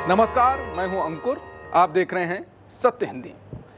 नमस्कार, मैं हूं अंकुर। आप देख रहे हैं सत्य हिंदी।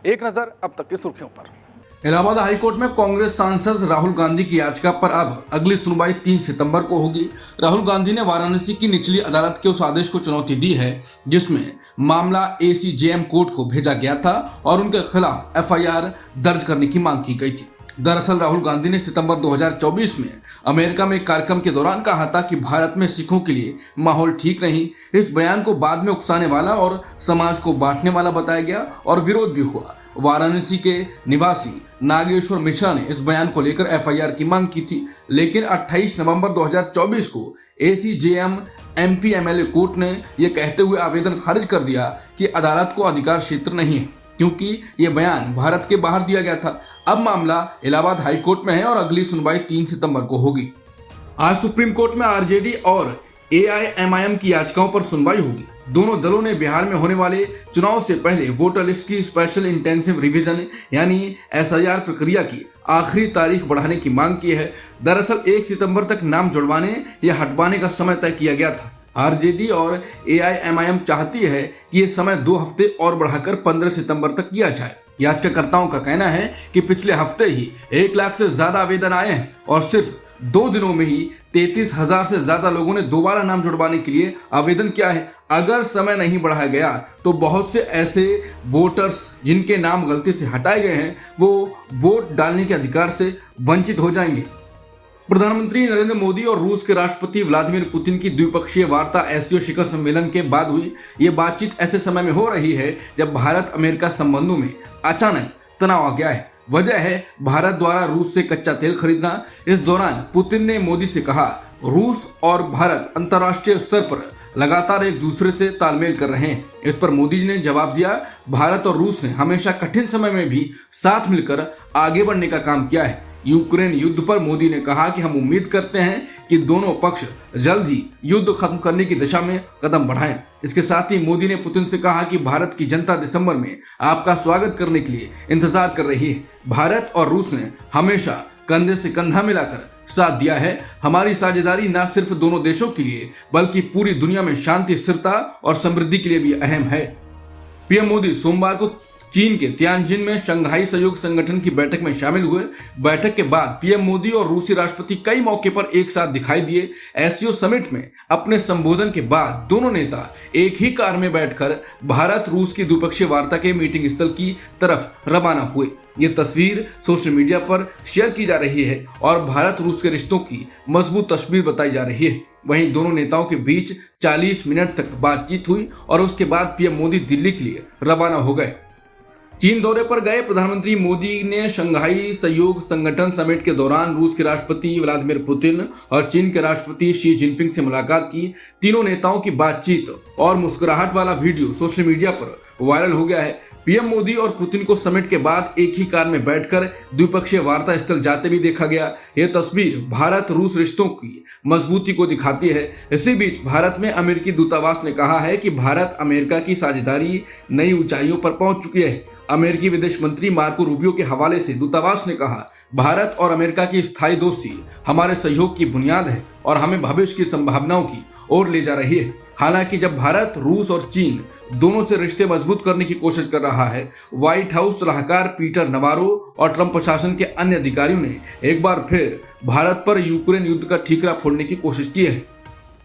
एक नजर अब तक की सुर्खियों पर। इलाहाबाद हाईकोर्ट में कांग्रेस सांसद राहुल गांधी की याचिका पर अब अगली सुनवाई 3 सितंबर को होगी। राहुल गांधी ने वाराणसी की निचली अदालत के उस आदेश को चुनौती दी है जिसमें मामला ACJM कोर्ट को भेजा गया था और उनके खिलाफ FIR दर्ज करने की मांग की गई थी। दरअसल राहुल गांधी ने सितंबर 2024 में अमेरिका में एक कार्यक्रम के दौरान कहा था कि भारत में सिखों के लिए माहौल ठीक नहीं। इस बयान को बाद में उकसाने वाला और समाज को बांटने वाला बताया गया और विरोध भी हुआ। वाराणसी के निवासी नागेश्वर मिश्रा ने इस बयान को लेकर FIR की मांग की थी, लेकिन 28 नवंबर 2024 को ACJM MP MLA कोर्ट ने यह कहते हुए आवेदन खारिज कर दिया कि अदालत को अधिकार क्षेत्र नहीं है क्योंकि ये बयान भारत के बाहर दिया गया था। अब मामला इलाहाबाद हाई कोर्ट में है और अगली सुनवाई 3 सितंबर को होगी। आज सुप्रीम कोर्ट में RJD और AIMIM की याचिकाओं पर सुनवाई होगी। दोनों दलों ने बिहार में होने वाले चुनाव से पहले वोटर लिस्ट की स्पेशल इंटेंसिव रिवीजन यानी SIR प्रक्रिया की आखिरी तारीख बढ़ाने की मांग की है। दरअसल 1 सितंबर तक नाम जुड़वाने या हटवाने का समय तय किया गया था। RJD और AIMIM चाहती है कि ये समय 2 हफ्ते और बढ़ाकर 15 सितंबर तक किया जाए। याचिकाकर्ताओं का कहना है कि पिछले हफ्ते ही 1 लाख से ज्यादा आवेदन आए हैं और सिर्फ 2 दिनों में ही 33,000 से ज्यादा लोगों ने दोबारा नाम जुड़वाने के लिए आवेदन किया है। अगर समय नहीं बढ़ाया गया तो बहुत से ऐसे वोटर्स जिनके नाम गलती से हटाए गए हैं वो वोट डालने के अधिकार से वंचित हो जाएंगे। प्रधानमंत्री नरेंद्र मोदी और रूस के राष्ट्रपति व्लादिमीर पुतिन की द्विपक्षीय वार्ता SCO शिखर सम्मेलन के बाद हुई। ये बातचीत ऐसे समय में हो रही है जब भारत अमेरिका संबंधों में अचानक तनाव आ गया है। वजह है भारत द्वारा रूस से कच्चा तेल खरीदना। इस दौरान पुतिन ने मोदी से कहा, रूस और भारत अंतर्राष्ट्रीय स्तर पर लगातार एक दूसरे से तालमेल कर रहे हैं। इस पर मोदी जी ने जवाब दिया, भारत और रूस ने हमेशा कठिन समय में भी साथ मिलकर आगे बढ़ने का काम किया है। यूक्रेन युद्ध पर मोदी ने कहा कि हम उम्मीद करते हैं कि दोनों पक्ष जल्द ही युद्ध खत्म करने की दिशा में कदम बढ़ाएं। इसके साथ ही मोदी ने पुतिन से कहा कि भारत की जनता दिसंबर में आपका स्वागत करने के लिए इंतजार कर रही है। भारत और रूस ने हमेशा कंधे से कंधा मिलाकर साथ दिया है। हमारी साझेदारी न सिर्फ दोनों देशों के लिए बल्कि पूरी दुनिया में शांति, स्थिरता और समृद्धि के लिए भी अहम है। PM मोदी सोमवार को चीन के तियानजिन में शंघाई सहयोग संगठन की बैठक में शामिल हुए। बैठक के बाद PM मोदी और रूसी राष्ट्रपति कई मौके पर एक साथ दिखाई दिए। SCO समिट में अपने संबोधन के बाद दोनों नेता एक ही कार में बैठकर भारत रूस की द्विपक्षीय वार्ता के मीटिंग स्थल की तरफ रवाना हुए। ये तस्वीर सोशल मीडिया पर शेयर की जा रही है और भारत रूस के रिश्तों की मजबूत तस्वीर बताई जा रही है। वहीं दोनों नेताओं के बीच 40 मिनट तक बातचीत हुई और उसके बाद PM मोदी दिल्ली के लिए रवाना हो गए। चीन दौरे पर गए प्रधानमंत्री मोदी ने शंघाई सहयोग संगठन समिट के दौरान रूस के राष्ट्रपति व्लादिमीर पुतिन और चीन के राष्ट्रपति शी जिनपिंग से मुलाकात की। तीनों नेताओं की बातचीत और मुस्कुराहट वाला वीडियो सोशल मीडिया पर वायरल हो गया है। PM मोदी और पुतिन को समिट के बाद एक ही कार में बैठकर द्विपक्षीय वार्ता स्थल जाते भी देखा गया। यह तस्वीर भारत रूस रिश्तों की मजबूती को दिखाती है। इसी बीच भारत में अमेरिकी दूतावास ने कहा है कि भारत अमेरिका की साझेदारी नई ऊंचाइयों पर पहुंच चुकी है। अमेरिकी विदेश मंत्री मार्को रूबियो के हवाले से दूतावास ने कहा, भारत और अमेरिका की स्थायी दोस्ती हमारे सहयोग की बुनियाद है और हमें भविष्य की संभावनाओं की ओर ले जा रही है। हालांकि जब भारत रूस और चीन दोनों से रिश्ते मजबूत करने की कोशिश कर रहा है, व्हाइट हाउस सलाहकार पीटर नवारो और ट्रंप प्रशासन के अन्य अधिकारियों ने एक बार फिर भारत पर यूक्रेन युद्ध का ठीकरा फोड़ने की कोशिश की है।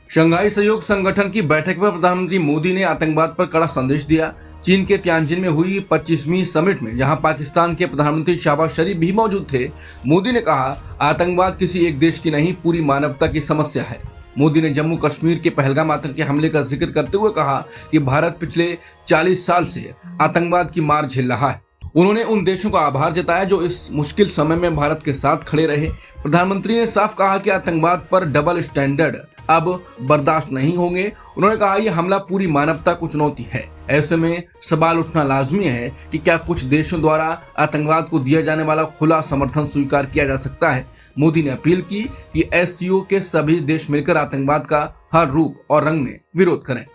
शंघाई सहयोग संगठन की बैठक में प्रधानमंत्री मोदी ने आतंकवाद पर कड़ा संदेश दिया। चीन के तियानजिन में हुई 25वीं समिट में जहां पाकिस्तान के प्रधानमंत्री शहबाज शरीफ भी मौजूद थे, मोदी ने कहा, आतंकवाद किसी एक देश की नहीं, पूरी मानवता की समस्या है। मोदी ने जम्मू कश्मीर के पहलगाम आतंकी हमले का जिक्र करते हुए कहा कि भारत पिछले 40 साल से आतंकवाद की मार झेल रहा है। उन्होंने उन देशों का आभार जताया जो इस मुश्किल समय में भारत के साथ खड़े रहे। प्रधानमंत्री ने साफ कहा कि आतंकवाद पर डबल स्टैंडर्ड अब बर्दाश्त नहीं होंगे। उन्होंने कहा, यह हमला पूरी मानवता को चुनौती है। ऐसे में सवाल उठना लाजमी है कि क्या कुछ देशों द्वारा आतंकवाद को दिया जाने वाला खुला समर्थन स्वीकार किया जा सकता है। मोदी ने अपील की कि SCO के सभी देश मिलकर आतंकवाद का हर रूप और रंग में विरोध करें।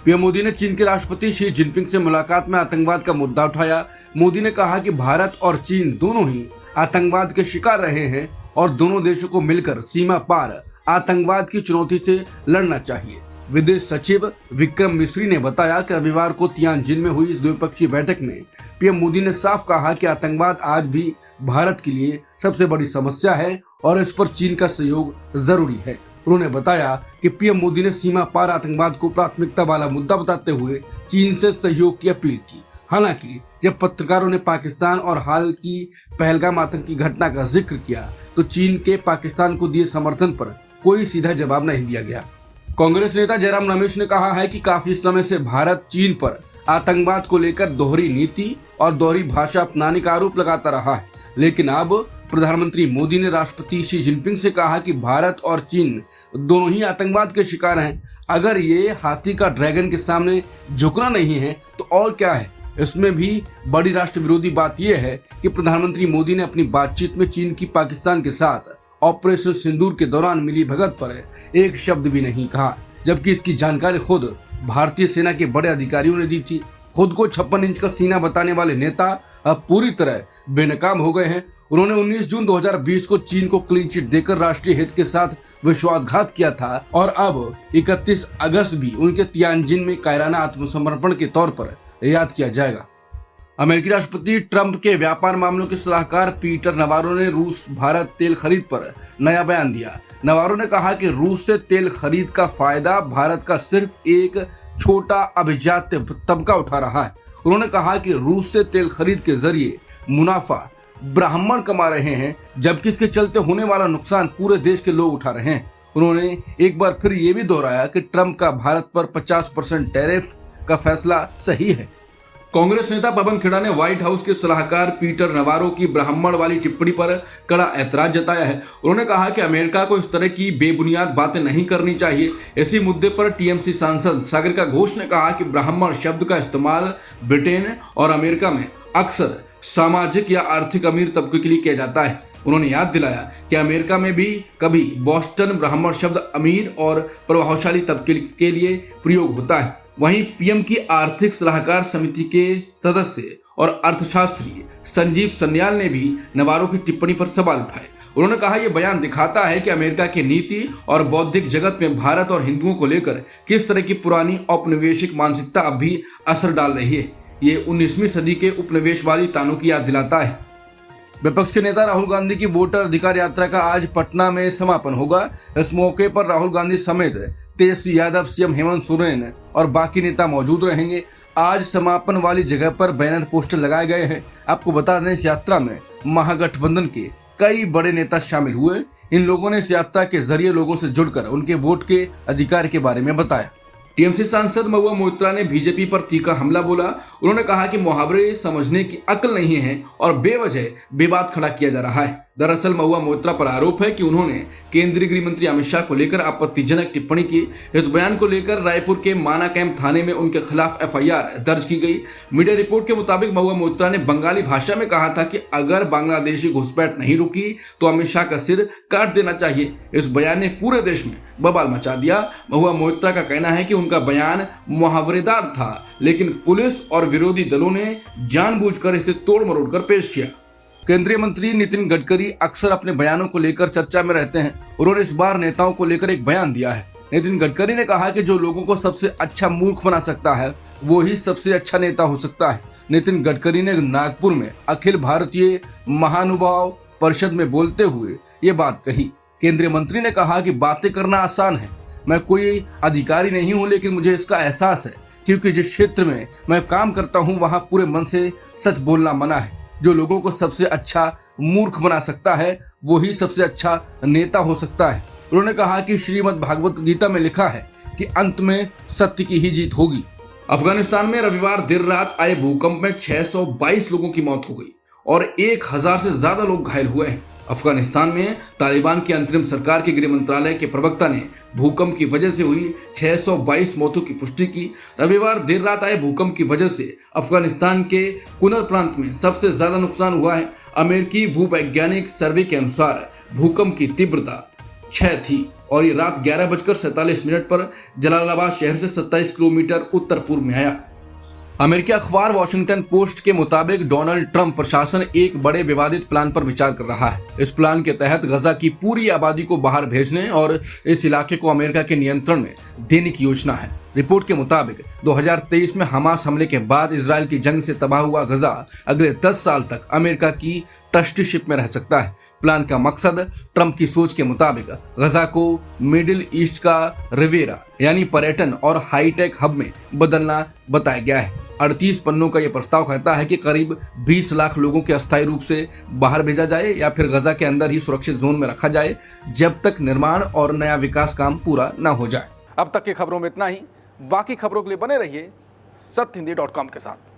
PM मोदी ने चीन के राष्ट्रपति शी जिनपिंग से मुलाकात में आतंकवाद का मुद्दा उठाया। मोदी ने कहा कि भारत और चीन दोनों ही आतंकवाद के शिकार रहे हैं और दोनों देशों को मिलकर सीमा पार आतंकवाद की चुनौती से लड़ना चाहिए। विदेश सचिव विक्रम मिश्री ने बताया कि रविवार को तियानजिन में हुई इस द्विपक्षीय बैठक में पीएम मोदी ने साफ कहा कि आतंकवाद आज भी भारत के लिए सबसे बड़ी समस्या है और इस पर चीन का सहयोग जरूरी है। उन्होंने बताया कि पीएम मोदी ने सीमा पार आतंकवाद को प्राथमिकता वाला मुद्दा बताते हुए चीन से सहयोग की अपील की। हालांकि जब पत्रकारों ने पाकिस्तान और हाल की पहलगाम आतंकी घटना का जिक्र किया तो चीन के पाकिस्तान को दिए समर्थन पर कोई सीधा जवाब नहीं दिया गया। कांग्रेस नेता जयराम रमेश ने कहा है कि काफी समय से भारत चीन पर आतंकवाद को लेकर दोहरी नीति और दोहरी भाषा अपनाने का आरोप लगाता रहा है, लेकिन अब प्रधानमंत्री मोदी ने राष्ट्रपति शी जिनपिंग से कहा कि भारत और चीन दोनों ही आतंकवाद के शिकार हैं। अगर ये हाथी का ड्रैगन के सामने झुकना नहीं है तो और क्या है। इसमें भी बड़ी राष्ट्र विरोधी बात यह है कि प्रधानमंत्री मोदी ने अपनी बातचीत में चीन की पाकिस्तान के साथ ऑपरेशन सिंदूर के दौरान मिली भगत पर एक शब्द भी नहीं कहा, जबकि इसकी जानकारी खुद भारतीय सेना के बड़े अधिकारियों ने दी थी। खुद को 56 इंच का सीना बताने वाले नेता अब पूरी तरह बेनकाम हो गए हैं। उन्होंने 19 जून 2020 को चीन को क्लीन चिट देकर राष्ट्रीय हित के साथ विश्वासघात किया था और अब 31 अगस्त भी उनके तियानजिन में कायराना आत्मसमर्पण के तौर पर याद किया जाएगा। अमेरिकी राष्ट्रपति ट्रंप के व्यापार मामलों के सलाहकार पीटर नवारो ने रूस भारत तेल खरीद पर नया बयान दिया। नवारो ने कहा कि रूस से तेल खरीद का फायदा भारत का सिर्फ एक छोटा अभिजात तबका उठा रहा है। उन्होंने कहा कि रूस से तेल खरीद के जरिए मुनाफा ब्राह्मण कमा रहे हैं, जबकि इसके चलते होने वाला नुकसान पूरे देश के लोग उठा रहे हैं। उन्होंने एक बार फिर ये भी दोहराया कि ट्रंप का भारत पर 50% टैरिफ का फैसला सही है। कांग्रेस नेता पवन खेड़ा ने व्हाइट हाउस के सलाहकार पीटर नवारो की ब्राह्मण वाली टिप्पणी पर कड़ा ऐतराज जताया है। उन्होंने कहा कि अमेरिका को इस तरह की बेबुनियाद बातें नहीं करनी चाहिए। इसी मुद्दे पर टीएमसी सांसद सागरिका घोष ने कहा कि ब्राह्मण शब्द का इस्तेमाल ब्रिटेन और अमेरिका में अक्सर सामाजिक या आर्थिक अमीर तबके के लिए किया जाता है। उन्होंने याद दिलाया कि अमेरिका में भी कभी बोस्टन ब्राह्मण शब्द अमीर और प्रभावशाली तबके के लिए प्रयोग होता है। वहीं पीएम की आर्थिक सलाहकार समिति के सदस्य और अर्थशास्त्री संजीव सन्याल ने भी नवारो की टिप्पणी पर सवाल उठाए। उन्होंने कहा यह बयान दिखाता है कि अमेरिका की नीति और बौद्धिक जगत में भारत और हिंदुओं को लेकर किस तरह की पुरानी औपनिवेशिक मानसिकता अब भी असर डाल रही है। ये 19वीं सदी के उपनिवेशवादी तानों की याद दिलाता है। विपक्ष के नेता राहुल गांधी की वोटर अधिकार यात्रा का आज पटना में समापन होगा। इस मौके पर राहुल गांधी समेत तेजस्वी यादव, सीएम हेमंत सोरेन और बाकी नेता मौजूद रहेंगे। आज समापन वाली जगह पर बैनर पोस्टर लगाए गए हैं। आपको बता दें, इस यात्रा में महागठबंधन के कई बड़े नेता शामिल हुए। इन लोगों ने इस यात्रा के जरिए लोगों से जुड़कर उनके वोट के अधिकार के बारे में बताया। टीएमसी सांसद महुआ मोइत्रा ने बीजेपी पर तीखा हमला बोला। उन्होंने कहा कि मुहावरे समझने की अक्ल नहीं है और बेवजह विवाद खड़ा किया जा रहा है। दरअसल महुआ मोइत्रा पर आरोप है कि उन्होंने केंद्रीय गृह मंत्री अमित शाह को लेकर आपत्तिजनक टिप्पणी की। इस बयान को लेकर रायपुर के माना कैंप थाने में उनके खिलाफ एफआईआर दर्ज की गई। मीडिया रिपोर्ट के मुताबिक महुआ मोइत्रा ने बंगाली भाषा में कहा था कि अगर बांग्लादेशी घुसपैठ नहीं रुकी तो अमित शाह का सिर काट देना चाहिए। इस बयान ने पूरे देश में बवाल मचा दिया। महुआ मोइत्रा का कहना है कि उनका बयान मुहावरेदार था, लेकिन पुलिस और विरोधी दलों ने जानबूझकर इसे तोड़ मरोड़ कर पेश किया। केंद्रीय मंत्री नितिन गडकरी अक्सर अपने बयानों को लेकर चर्चा में रहते हैं। उन्होंने इस बार नेताओं को लेकर एक बयान दिया है। नितिन गडकरी ने कहा कि जो लोगों को सबसे अच्छा मूर्ख बना सकता है वो ही सबसे अच्छा नेता हो सकता है। नितिन गडकरी ने नागपुर में अखिल भारतीय महानुभाव परिषद में बोलते हुए ये बात कही। केंद्रीय मंत्री ने कहा कि बातें करना आसान है, मैं कोई अधिकारी नहीं हूं, लेकिन मुझे इसका एहसास है क्योंकि जिस क्षेत्र में मैं काम करता हूं वहां पूरे मन से सच बोलना मना है। जो लोगों को सबसे अच्छा मूर्ख बना सकता है वो ही सबसे अच्छा नेता हो सकता है। उन्होंने कहा कि श्रीमद् भागवत गीता में लिखा है कि अंत में सत्य की ही जीत होगी। अफगानिस्तान में रविवार देर रात आए भूकंप में 622 लोगों की मौत हो गई और 1000 से ज्यादा लोग घायल हुए हैं। अफगानिस्तान में तालिबान की अंतरिम सरकार के गृह मंत्रालय के प्रवक्ता ने भूकंप की वजह से हुई 622 मौतों की पुष्टि की। रविवार देर रात आए भूकंप की वजह से अफगानिस्तान के कुनर प्रांत में सबसे ज्यादा नुकसान हुआ है। अमेरिकी भूवैज्ञानिक सर्वे के अनुसार भूकंप की तीव्रता 6 थी और ये रात 11:47 पर जलालाबाद शहर से 27 किलोमीटर उत्तर पूर्व में आया। अमेरिकी अखबार वॉशिंगटन पोस्ट के मुताबिक डोनाल्ड ट्रंप प्रशासन एक बड़े विवादित प्लान पर विचार कर रहा है। इस प्लान के तहत गजा की पूरी आबादी को बाहर भेजने और इस इलाके को अमेरिका के नियंत्रण में देने की योजना है। रिपोर्ट के मुताबिक 2023 में हमास हमले के बाद इजराइल की जंग से तबाह हुआ गजा अगले 10 साल तक अमेरिका की ट्रस्टीशिप में रह सकता है। प्लान का मकसद ट्रंप की सोच के मुताबिक गजा को मिडिल ईस्ट का रिवेरा यानी पर्यटन और हाईटेक हब में बदलना बताया गया है। 38 पन्नों का यह प्रस्ताव कहता है कि करीब 20 लाख लोगों के अस्थायी रूप से बाहर भेजा जाए या फिर गजा के अंदर ही सुरक्षित जोन में रखा जाए जब तक निर्माण और नया विकास काम पूरा न हो जाए। अब तक की खबरों में इतना ही। बाकी खबरों के लिए बने रहिए सत्यहिंदी.com के साथ।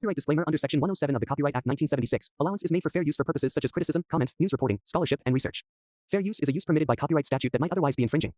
Copyright disclaimer under Section 107 of the Copyright Act 1976. Allowance is made for fair use for purposes such as criticism, comment, news reporting, scholarship, and research. Fair use is a use permitted by copyright statute that might otherwise be infringing.